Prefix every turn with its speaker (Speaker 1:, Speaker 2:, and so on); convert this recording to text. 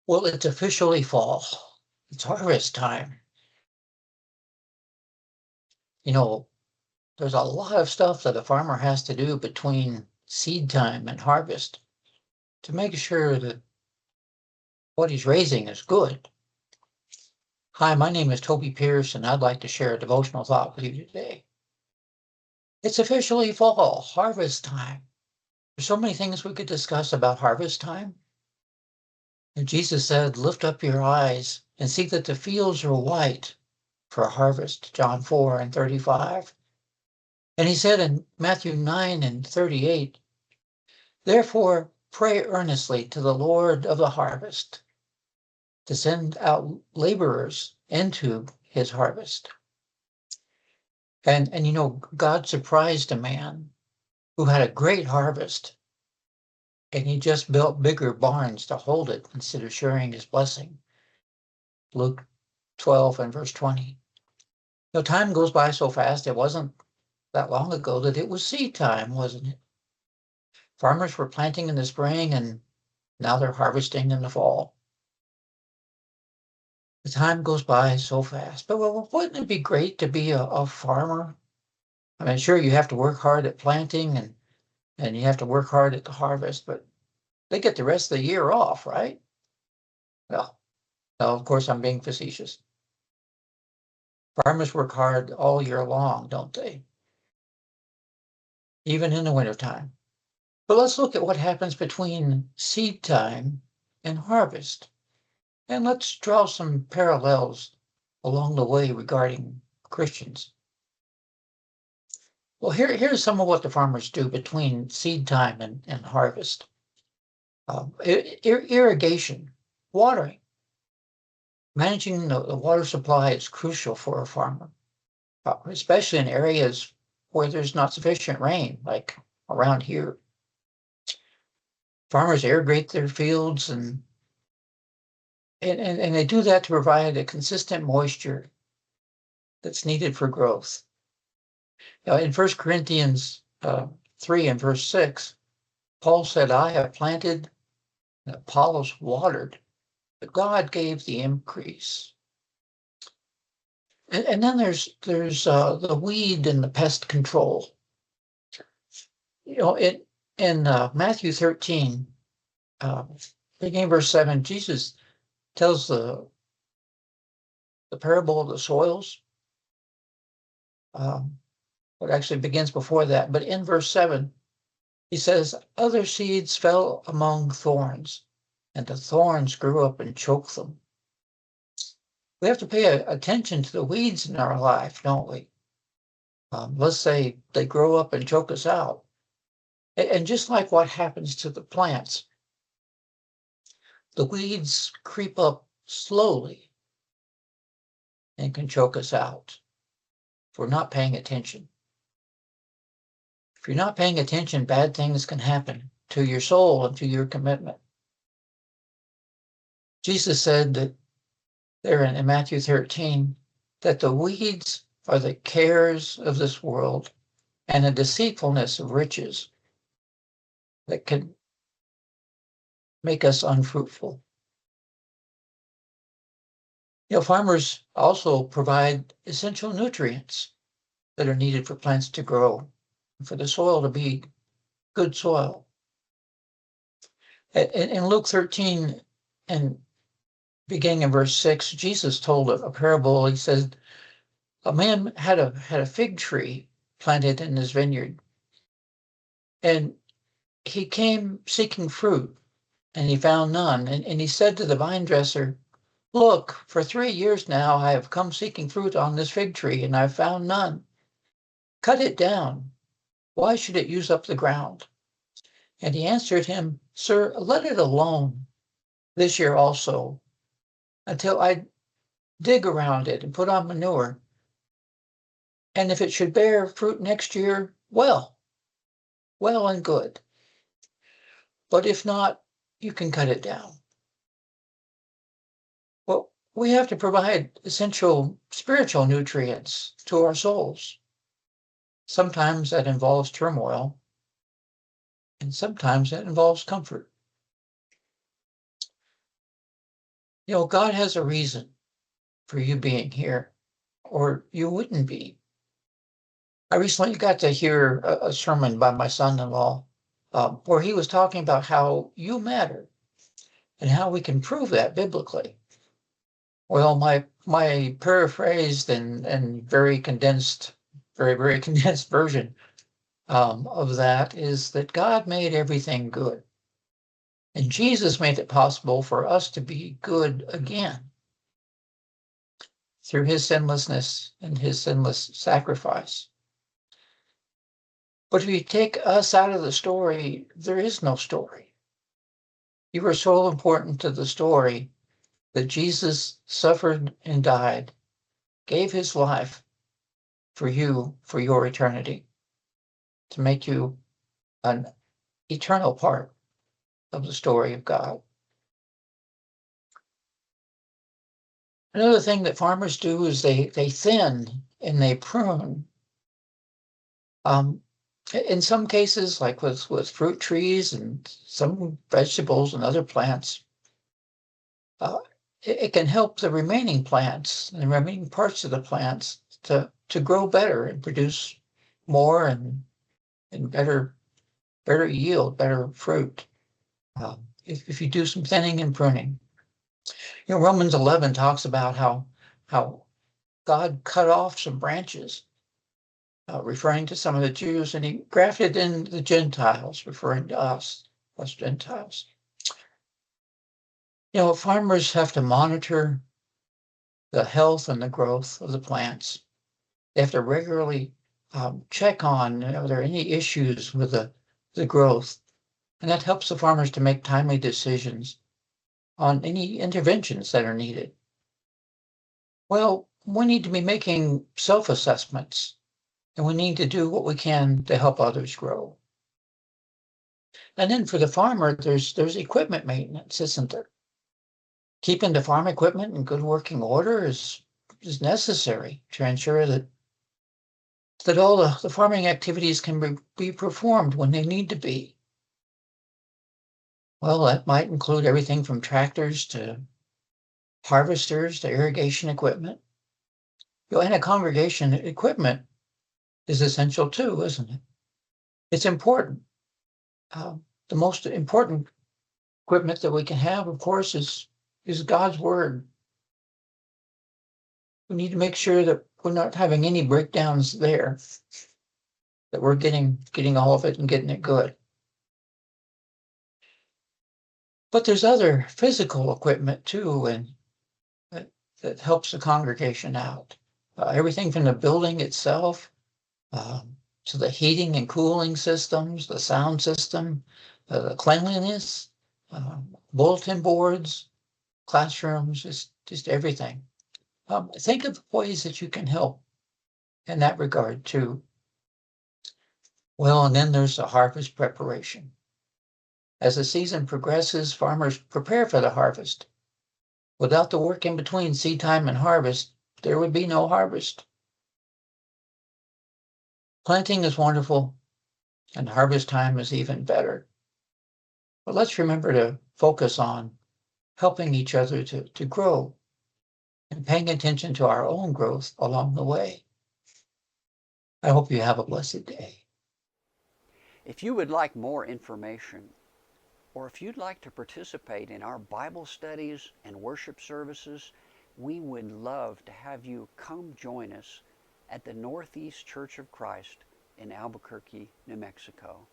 Speaker 1: Well, it's officially fall. It's harvest time. You know, there's a lot of stuff that a farmer has to do between seed time and harvest to make sure that what he's raising is good. Hi, my name is Tobey Pierce, and I'd like to share a devotional thought with you today. It's officially fall, harvest time. There's so many things we could discuss about harvest time. And Jesus said, lift up your eyes and see that the fields are white for harvest, John 4:35. And he said in Matthew 9:38, therefore pray earnestly to the Lord of the harvest to send out laborers into his harvest. And God surprised a man who had a great harvest, and he just built bigger barns to hold it instead of sharing his blessing. Luke 12:20. Time goes by so fast. It wasn't that long ago that it was seed time, wasn't it? Farmers were planting in the spring, and now they're harvesting in the fall. The time goes by so fast. But wouldn't it be great to be a farmer? I mean, sure, you have to work hard at planting and you have to work hard at the harvest, but they get the rest of the year off, right? Well, no, of course, I'm being facetious. Farmers work hard all year long, don't they? Even in the wintertime. But let's look at what happens between seed time and harvest. And let's draw some parallels along the way regarding Christians. Well, here's some of what the farmers do between seed time and harvest. Irrigation, watering. Managing the water supply is crucial for a farmer, especially in areas where there's not sufficient rain, like around here. Farmers irrigate their fields and they do that to provide a consistent moisture that's needed for growth. In 1 Corinthians 3 and verse 6, Paul said, I have planted, and Apollos watered, but God gave the increase. And then there's the weed and the pest control. In Matthew 13, beginning verse 7, Jesus tells the parable of the soils. It actually begins before that, but in verse 7, he says, other seeds fell among thorns, and the thorns grew up and choked them. We have to pay attention to the weeds in our life, don't we? Let's say they grow up and choke us out. And just like what happens to the plants, the weeds creep up slowly and can choke us out if we're not paying attention. If you're not paying attention, bad things can happen to your soul and to your commitment. Jesus said that there in Matthew 13, that the weeds are the cares of this world and the deceitfulness of riches that can make us unfruitful. Farmers also provide essential nutrients that are needed for plants to grow, and for the soil to be good soil. In Luke 13, and beginning in verse 6, Jesus told a parable. He said, a man had a fig tree planted in his vineyard, and he came seeking fruit, and he found none. And he said to the vine dresser, look, for 3 years now I have come seeking fruit on this fig tree, and I've found none. Cut it down. Why should it use up the ground? And he answered him, sir, let it alone this year also, until I dig around it and put on manure. And if it should bear fruit next year, well and good. But if not, you can cut it down. Well, we have to provide essential spiritual nutrients to our souls. Sometimes that involves turmoil, and sometimes that involves comfort. God has a reason for you being here, or you wouldn't be. I recently got to hear a sermon by my son-in-law where he was talking about how you matter and how we can prove that biblically. Well, my paraphrased and very condensed, very condensed version of that is that God made everything good. And Jesus made it possible for us to be good again through his sinlessness and his sinless sacrifice. But if you take us out of the story, there is no story. You were so important to the story that Jesus suffered and died, gave his life for you, for your eternity, to make you an eternal part of the story of God. Another thing that farmers do is they thin and they prune. In some cases, like with fruit trees and some vegetables and other plants, uh, it can help the remaining plants and the remaining parts of the plants to grow better and produce more and better yield, better fruit. If you do some thinning and pruning. Romans 11 talks about how God cut off some branches, referring to some of the Jews, and he grafted in the Gentiles, referring to us Gentiles. Farmers have to monitor the health and the growth of the plants. They have to regularly check on, are there any issues with the growth? And that helps the farmers to make timely decisions on any interventions that are needed. Well, we need to be making self-assessments, and we need to do what we can to help others grow. And then for the farmer, there's equipment maintenance, isn't there? Keeping the farm equipment in good working order is necessary to ensure that all the farming activities can be performed when they need to be. Well, that might include everything from tractors to harvesters to irrigation equipment. In a congregation, equipment is essential too, isn't it? It's important. The most important equipment that we can have, of course, is God's word. We need to make sure that we're not having any breakdowns there, that we're getting all of it and getting it good. But there's other physical equipment too, and that helps the congregation out. Everything from the building itself to the heating and cooling systems, the sound system, the cleanliness, bulletin boards, classrooms, just everything. Think of ways that you can help in that regard too. Well, and then there's the harvest preparation. As the season progresses, farmers prepare for the harvest. Without the work in between seed time and harvest, there would be no harvest. Planting is wonderful, and harvest time is even better. But let's remember to focus on helping each other to grow and paying attention to our own growth along the way. I hope you have a blessed day.
Speaker 2: If you would like more information, or if you'd like to participate in our Bible studies and worship services, we would love to have you come join us at the Northeast Church of Christ in Albuquerque, New Mexico.